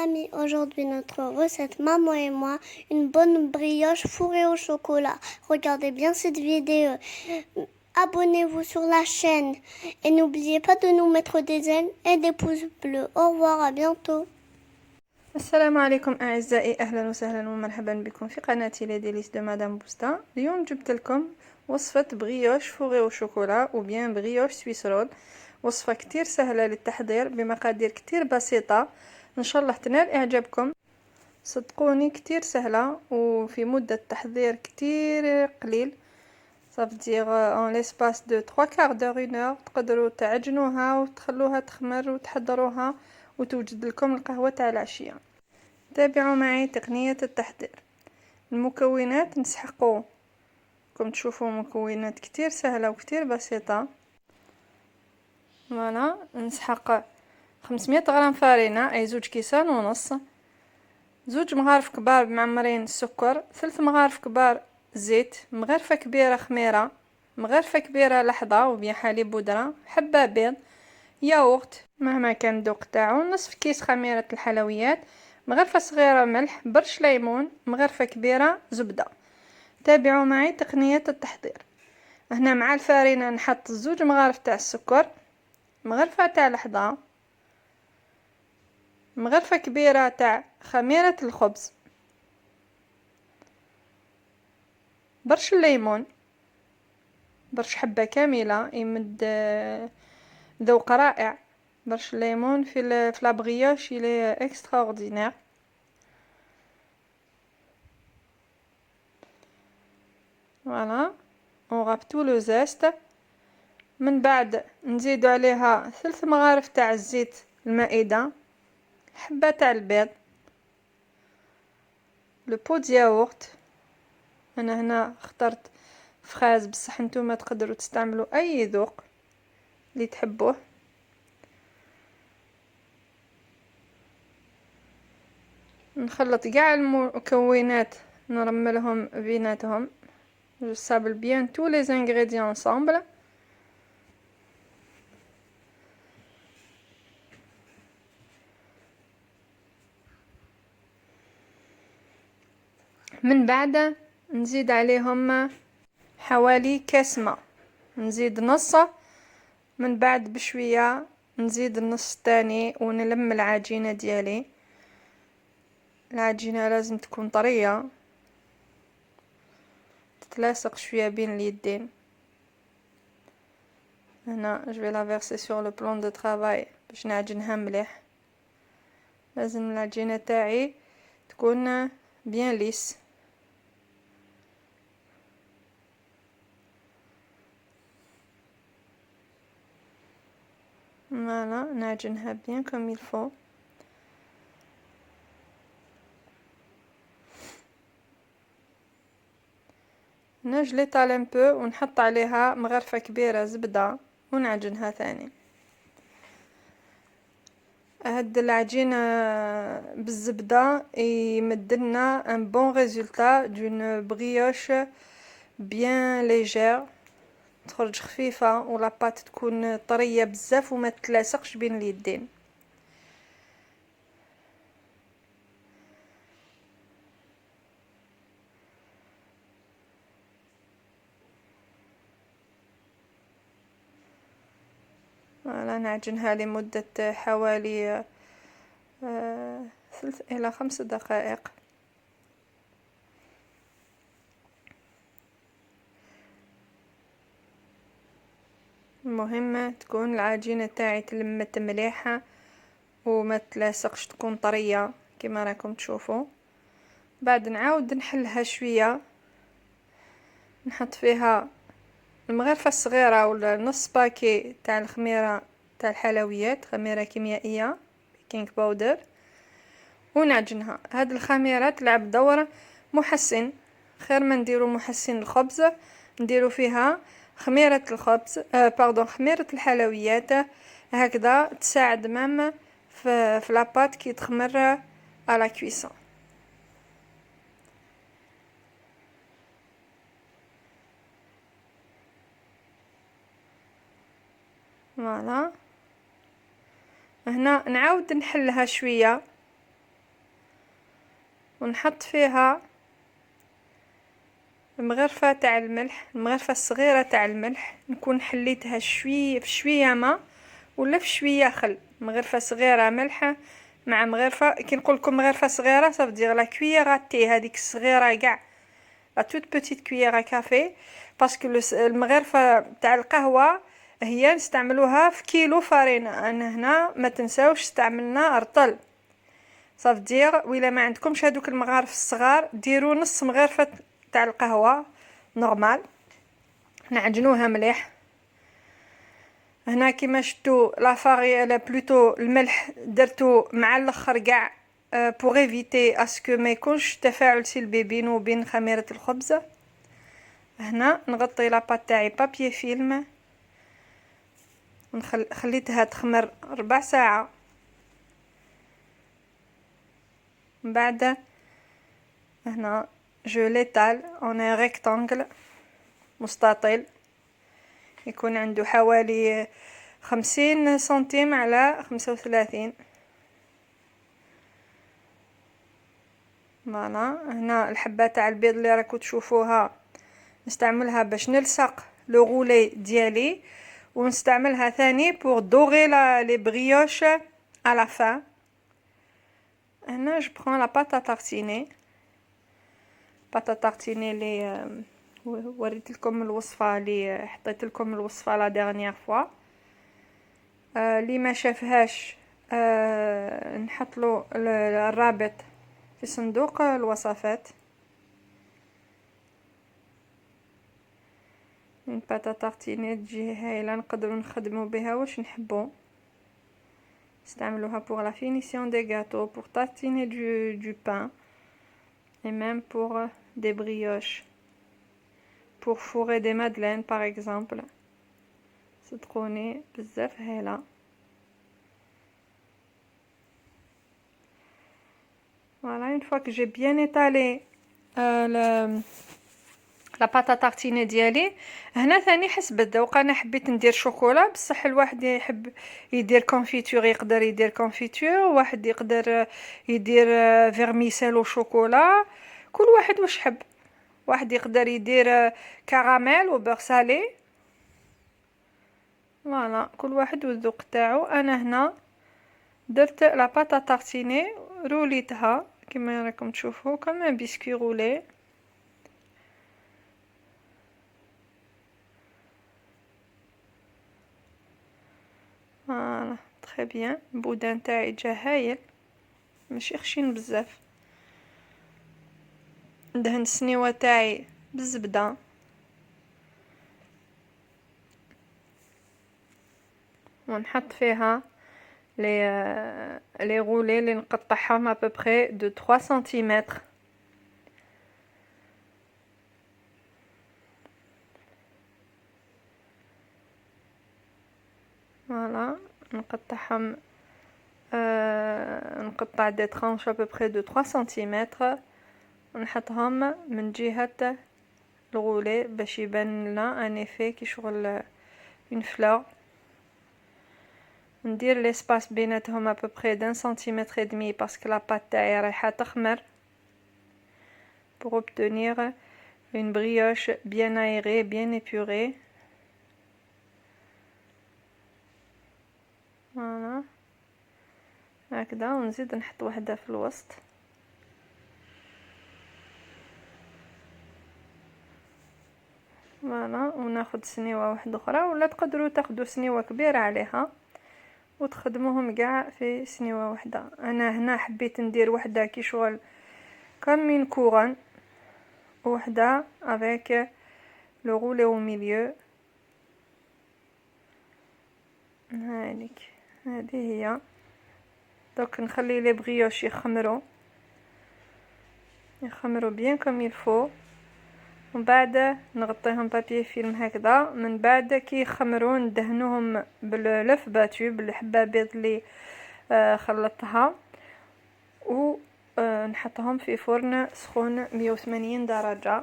amis, aujourd'hui notre recette, maman et moi, une bonne brioche fourrée au chocolat. Regardez bien cette vidéo. Abonnez-vous sur la chaîne et n'oubliez pas de nous mettre des ailes et des pouces bleus. Au revoir, à bientôt. السلام عليكم اعزائي، اهلا وسهلا ومرحبا بكم في قناتي لي ديليس دو مدام بوستا. اليوم جبت لكم وصفه بريوش فوغي او شوكولا او بيان بريوش سويس رول. وصفه كتير سهله للتحضير بمقادير كتير بسيطه، ان شاء الله تنال اعجابكم. صدقوني كتير سهله وفي مده تحضير كتير قليل، صافدير اون ليسباس دو 3 كار دور 1 اور تقدروا تعجنوها وتخلوها تخمر وتحضروها وتوجد لكم القهوه تاع العشيه. تابعوا معي تقنية التحضير. المكونات نسحقو، كم تشوفوا مكونات كتير سهلة وكتير بسيطة. فوالا نسحق 500 غرام فارينة اي 2.5 كيسان، زوج مغارف كبار معمرين السكر، 3 مغارف كبار زيت، مغرفة كبيرة خميرة، مغرفة كبيرة لحظة وبيان حليب بودرة، حبة بيض، ياغورت مهما كان الذوق تاعو، نصف كيس خميرة الحلويات، مغرفة صغيرة ملح، برش ليمون، مغرفة كبيرة زبدة. تابعوا معي تقنية التحضير. هنا مع الفارينة نحط 2 مغارف تاع السكر، مغرفة تاع لحظة، مغرفة كبيرة تاع خميرة الخبز، برش الليمون، برش حبة كاملة يمد ذوق رائع. برش الليمون في لابغيوش الي اكسترا اوردينير. فوالا on râpe tout le zeste. من بعد نزيدو عليها 3 مغارف تاع الزيت المائدة، حبة تاع البيض، لو بو د ياغورت. انا هنا اخترت فراز بصح نتوما تقدروا تستعملوا اي ذوق اللي تحبوه. نخلط كاع المكونات نرملهم بيناتهم. Je sable bien tous les ingrédients ensemble. من بعد نزيد عليهم حوالي كاس ماء، نزيد نص، من بعد بشوية نزيد النص الثاني ونلم العجينة ديالي. العجينة لازم تكون طرية تتلاصق شوية بين اليدين. هنا جو في لا فيرسي سور لو بلان دو طرافاي باش نعجنها مليح. لازم العجينة تاعي تكون بيان ليس. فوالا نعجنها بيان كوم يلفو. نجلي طال بو ونحط عليها مغرفة كبيرة زبدة ونعجنها ثاني. هاد العجينة بالزبدة يمدلنا ان بون ريزولتا دون بريوش بيان ليجير، تخرج خفيفة ولا بات تكون طرية بزاف وما تتلاصقش بين اليدين. ولا نعجنها لمدة حوالي 3 إلى 5 دقائق. المهم تكون العجينة تاعي تلمت مليحة وما تلاصقش، تكون طرية كما راكم تشوفوا. بعد نعاود نحلها شوية، نحط فيها المغرفة الصغيرة ولا نص باكي تاع الخميرة تاع الحلويات، خميرة كيميائية بيكينغ باودر، ونعجنها. هاد الخميرة تلعب دور محسن، خير ما نديرو محسن الخبز نديرو فيها خميرة الخبز خميرة الحلويات، هكذا تساعد مام في لاباط كي تخمر على كويسون. فوالا هنا نعاود نحلها شويه ونحط فيها المغرفه تاع الملح، المغرفه الصغيره تاع الملح، نكون حليتها شويه في شويه ما ولا في شويه خل. مغرفه صغيره ملح مع مغرفه، كي نقول لكم مغرفه صغيره صافي دير لا كويير تي هذيك الصغيره كاع، لا توت بوتيت كويير كافي، باسكو المغرفه تاع القهوه هي نستعملوها في كيلو فارينه. انا هنا ما تنساوش استعملنا رطل، صافي دير ولا ما عندكمش هذوك المغارف الصغار ديروا نص مغرفه تاع القهوه نورمال، نعجنوها مليح. هنا كيما شفتوا لا فاري لا بلوتو الملح درتو مع الاخر كاع بوغ ايفيتي اسكو ما يكونش تفاعل سلبي بينه وبين خميره الخبز. هنا نغطي لاباط تاعي بابي فيلم خليتها تخمر 4 ساعه. من بعد هنا جو ليتال اون ريكتانغل مستطيل، يكون عنده حوالي 50 سنتيم على 35. فوالا هنا الحبه تاع البيض اللي راكو تشوفوها نستعملها باش نلصق لو غولي ديالي، ونستعملها ثاني بور دوغي لي بريوش à la fin. هنا جو برون لا باط تارتيني، باطا تارتيني لي وريت لكم الوصفه، اللي حطيت لكم الوصفه لا ديرنيير فوا. اللي ما شافهاش نحط له الرابط في صندوق الوصفات. من باطا تارتيني تجي هايله، نقدروا نخدموا بها واش نحبوا، نستعملوها pour la finition des gâteaux, pour tartiner du pain et même pour des brioches, pour fourrer des madeleines par exemple. صدقوني بزاف هايله. Voilà, une fois que j'ai bien étalé لا باطا تارتيني ديالي، هنا ثاني حسب الذوق. انا حبيت ندير شوكولا، بصح الواحد يحب يدير كونفيتور يقدر يدير كونفيتور، واحد يقدر يدير فيرميسيل وشوكولا، كل واحد واش حب. واحد يقدر يدير كراميل وبور سالي، فوالا كل واحد والذوق تاعو. انا هنا درت لا باطا تارتيني روليتها كما راكم تشوفوا كما بسكوي رولي. فوالا تري بيان. البودان تاعي جا هايل، ماشي خشين بزاف. ندهن السنيوه تاعي بالزبده، ونحط فيها لي غولي اللي نقطعهم ابوبري دو 3 سنتيمتر. فوالا نقطعهم نقطع دي ترانش ابوبري دو 3 سنتيمتر، ونحطهم من جهه الغولي باش يبان لنا ان ايفي كي شغل اون فلور. ندير ليسباس بيناتهم ابوبري دان سنتيمتر ادمي باسكو لاباط تاعي رايحه تخمر، pour obtenir une brioche bien aérée, bien épurée. فوالا هكذا، ونزيد نحط وحده في الوسط. فوالا وناخذ سنيوه واحده اخرى، ولا تقدروا تاخذوا سنيوه كبيره عليها وتخدموهم كاع في سنيوه واحده. انا هنا حبيت ندير وحده كي شغل كوم une couronne، وحده avec le roulé au milieu. هذيك هذه هي. دوك نخلي لي بريوش يخمروا بيان كوم يلفو، ومن بعد نغطيهم بابي فيلم هكذا. من بعد كي يخمروا ندهنوهم باللف باتو بالحبه بيض اللي خلطتها، و نحطهم في فرن سخون 180 درجه.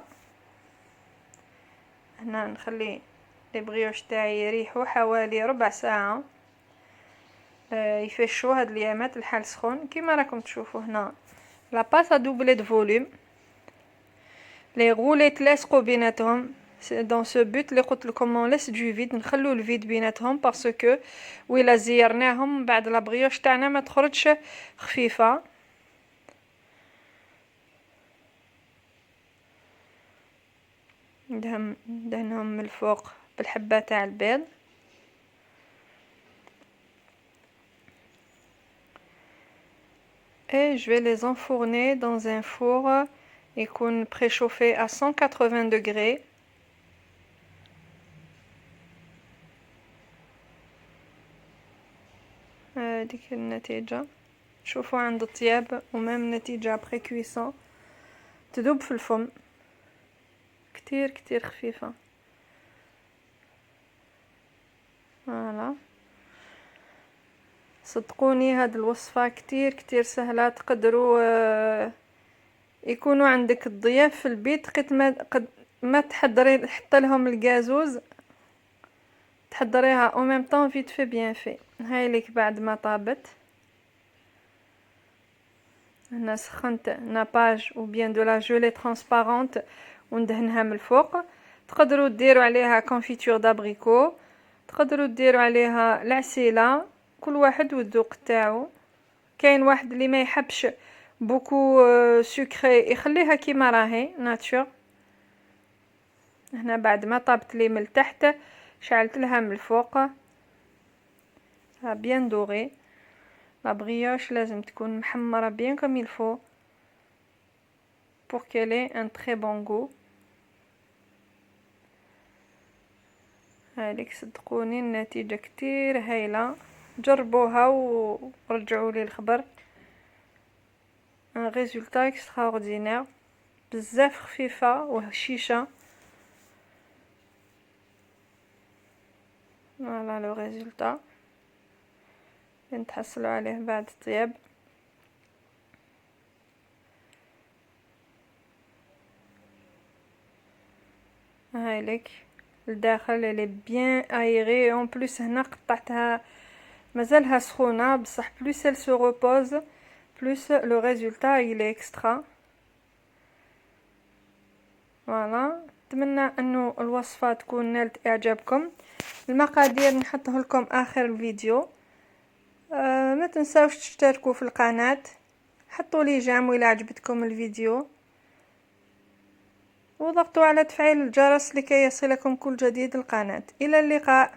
هنا نخلي لي بريوش تاعي يريحوا حوالي ربع ساعه، يفشوا هاد الايامات الحال سخون كيما راكم تشوفوا. هنا لا باس ا دوبلي دو فوليوم. لي غوليت لاصقوا بيناتهم دون سو بوت اللي قلت لكم نلس دو فيد، نخلو الفيد بيناتهم باسكو وإلا زيرناهم بعد لا بريوش تاعنا ما تخرجش خفيفه. ندهنهم من الفوق بالحبه تاع البيض. Et je vais les enfourner dans un four يكون préchauffé à 180 degrés. هذيك النتيجة، شوفوا عند الطياب ومام النتيجة après cuisson تذوب في الفم، كتير كتير خفيفة. فوالا صدقوني هاد الوصفة كتير كتير سهلة. تقدروا يكونوا عندك الضياف في البيت قد ما تحضري حتى لهم الجازوز تحضريها او ميم طون فيت في بيان في. هاي ليك بعد ما طابت. هنا سخنت ناباج او بيان دو لا جولي ترانسبارونت وندهنها من الفوق. تقدروا ديروا عليها كونفيتور دابريكو، تقدروا ديروا عليها العسيله، كل واحد والذوق تاعو. كاين واحد اللي ما يحبش بوكو سكري يخليها كيما راهي ناتشور. هنا بعد ما طابت لي من التحت شعلت لها من الفوق بيان دوغي. لا بريوش لازم تكون محمره بيان كوم يلفو pour qu'elle ait un très bon goût. هاليك صدقوني النتيجة كتير هايلة، جربوها ورجعوا لي الخبر. un résultat extraordinaire، بزاف خفيفة وهشيشة. فوالا لو ريزولتا اللي نتحصلوا عليه بعد الطياب. هاي لك الداخل اللي بيان ايري اون بلوس. هنا قطعتها مازالها سخونه بصح بلوس elle se repose plus le résultat il est extra. فوالا نتمنى انه الوصفه تكون نالت اعجابكم. المقادير نحطه لكم اخر الفيديو. ما تنساوش تشتركوا في القناه، حطوا لي جيم الى عجبتكم الفيديو، وضغطوا على تفعيل الجرس لكي يصلكم كل جديد القناه. الى اللقاء.